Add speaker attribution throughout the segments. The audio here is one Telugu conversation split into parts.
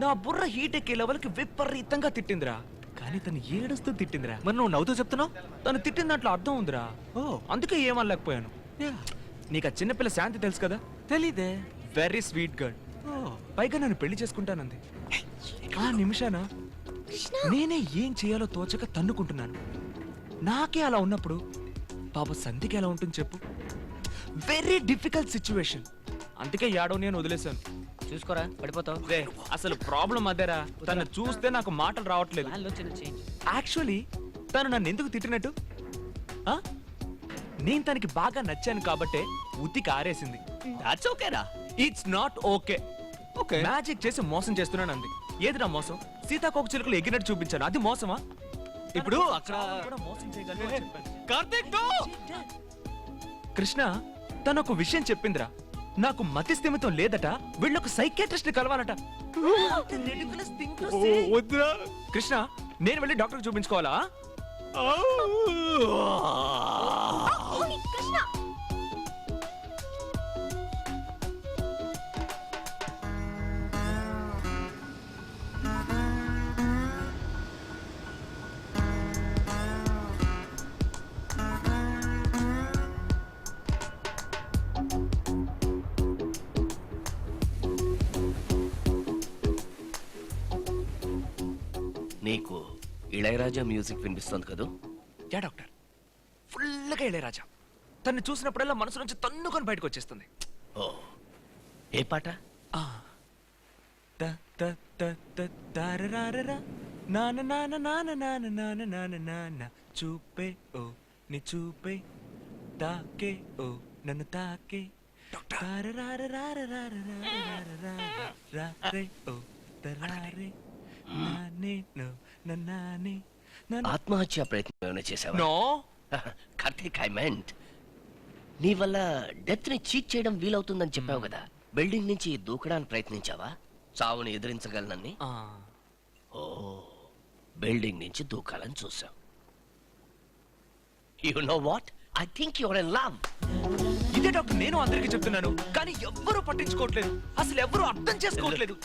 Speaker 1: నా బుర్ర హీట్ ఎక్కే లెవెల్కి విపరీతంగా తిట్టిందిరా. కానీ తను ఏడుస్తూ తిట్టిందిరా. మరి నువ్వు నవ్వుతూ చెప్తున్నావు? తను తిట్టిన దాంట్లో అర్థం ఉందిరా. ఓ అందుకే ఏమనలేకపోయాను. నీకు ఆ చిన్నపిల్ల శాంతి తెలుసు కదా? తెలీదే. Very sweet girl. పైగా నన్ను పెళ్లి చేసుకుంటానంది. ఆ నిమిషాన నేనే ఏం చేయాలో తోచక తన్నుకుంటున్నాను. నాకే అలా ఉన్నప్పుడు పాప సంధికి ఎలా ఉంటుంది చెప్పు? Very difficult situation. అందుకే యాడో నేను వదిలేశాను.
Speaker 2: చూసుకోరా పడిపోతావు.
Speaker 1: అసలు ప్రాబ్లం అదేరా, తను చూస్తే నాకు మాటలు రావట్లేదు. యాక్చువల్లీ తను నన్ను ఎందుకు తిట్టినట్టు? నేను తనకి బాగా నచ్చాను కాబట్టే ఉతికి ఆరేసింది.
Speaker 2: దట్స్ ఓకేరా.
Speaker 1: It's not okay. Okay magic చేసి మోసం చేస్తున్నాను అంది. ఏదిరా మోసం? సీతాకోక చిలుకలు ఎగినట్టు చూపించాను, అది మోసమా? ఇప్పుడు అక్కడ మోసం చేయగలను కార్తీక్. కృష్ణ తను ఒక విషయం చెప్పిందిరా. నాకు మతి స్థిమితం లేదట, వీళ్ళొక సైకియాట్రిస్ట్ కలవాలట. కృష్ణ నేను వెళ్ళి డాక్టర్ చూపించుకోవాలా?
Speaker 2: నీకు ఇళయరాజా మ్యూజిక్ వినిపిస్తుంది కదా?
Speaker 1: యా డాక్టర్, ఫుల్గా ఇళయరాజా. తను చూసినప్పుడల్లా మనసు నుంచి తన్నుకొని బయటకు వచ్చేస్తుంది.
Speaker 2: ఓ ఏ పాట?
Speaker 1: చూపే ఓ నీ చూపే, తాకే ఓ నన్ను తాకే,
Speaker 2: ఆత్మహత్య ప్రయత్నం ఏమైనా చేసావా?
Speaker 1: నో
Speaker 2: కార్తీక్, ఐ మెంట్ నీ వల్ల డెత్ ని చీట్ చేయడం వీలవుతుందని చెప్పావు కదా. బిల్డింగ్ నుంచి దూకడానికి ప్రయత్నించావా? చావుని ఎదిరించగలనని. ఓ బిల్డింగ్ నుంచి దూకాలని చూసావు. You know what, I think you are in love.
Speaker 1: ఇదే డాక్టర్ నేను అందరికీ చెప్తున్నాను, కానీ ఎవ్వరూ పట్టించుకోవట్లేదు. అసలు ఎవరు అర్థం చేసుకోవట్లేదు.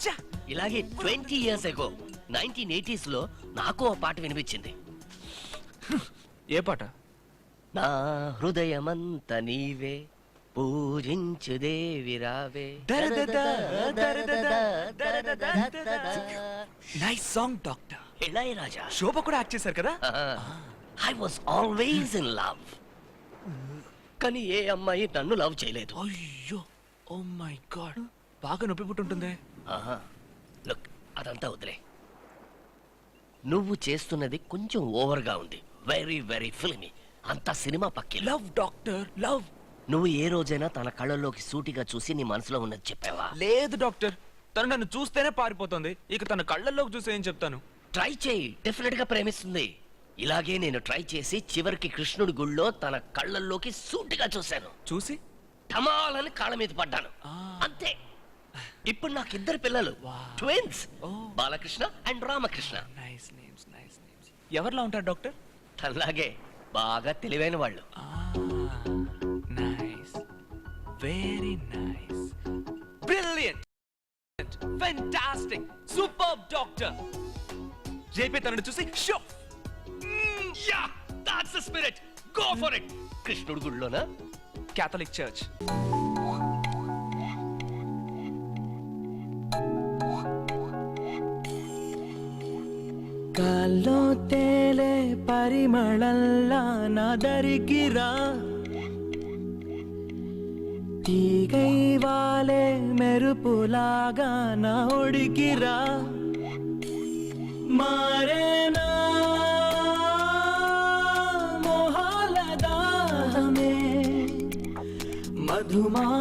Speaker 2: ఇలాగే 20 years ago 1980s లో నాకు ఆ పాట వినిపించింది.
Speaker 1: ఏ పాట?
Speaker 2: నా హృదయమంత నీవే, పూజించు దేవి రావే.
Speaker 1: Nice song doctor.
Speaker 2: Ilaiyaraaja.
Speaker 1: Shobha కూడా యాక్ట్ చేశారు కదా.
Speaker 2: I was always in love. కానీ ఏ అమ్మాయి నన్ను లవ్ చేయలేదు.
Speaker 1: అయ్యో ఓ మై గాడ్, బాగా నొప్పి పుట్టుంటుంది.
Speaker 2: లుక్, అదంతా వదిలే. నువ్వు చేస్తున్నది కొంచెం ఓవర్గా ఉంది. Very very filmy. అంతా సినిమా పక్కి.
Speaker 1: Love doctor, love.
Speaker 2: నువ్వు ఏ రోజైనా తన కళ్ళల్లోకి సూటిగా చూసి నీ మనసులో ఉన్నది చెప్పావా?
Speaker 1: లేదు డాక్టర్, తను నన్ను చూస్తేనే పారిపోతుంది. ఇక తన కళ్ళల్లోకి చూసి ఏం చెప్తాను?
Speaker 2: ట్రై చేయి, డెఫినెట్ గా ప్రేమిస్తుంది. ఇలాగే నేను ట్రై చేసి చివరికి కృష్ణుడి గుళ్ళో తన కళ్ళల్లోకి సూటిగా చూశాను.
Speaker 1: చూసి
Speaker 2: ధమాలని కాళ్ళ మీద పడ్డాను. అంతే. ఇప్పుడు నాకు ఇద్దరు పిల్లలు, twins, Balakrishna and Ramakrishna.
Speaker 1: Nice names, nice names. ఎవరిలా ఉంటారు డాక్టర్?
Speaker 2: తనలాగే బాగా తెలివైన వాళ్ళు.
Speaker 1: Nice, very nice, brilliant, fantastic, superb doctor. JP తనను చూసి show.
Speaker 2: Yeah, that's the spirit. Go for it. కృష్ణుడి గుడిలోనా?
Speaker 1: Catholic church. గాల్లో తేలే పరిమళల్లా నాదరికిరా, తీగై వాలే మెరుపులాగా నా ఒడికిరా, మారేనా మధుమాస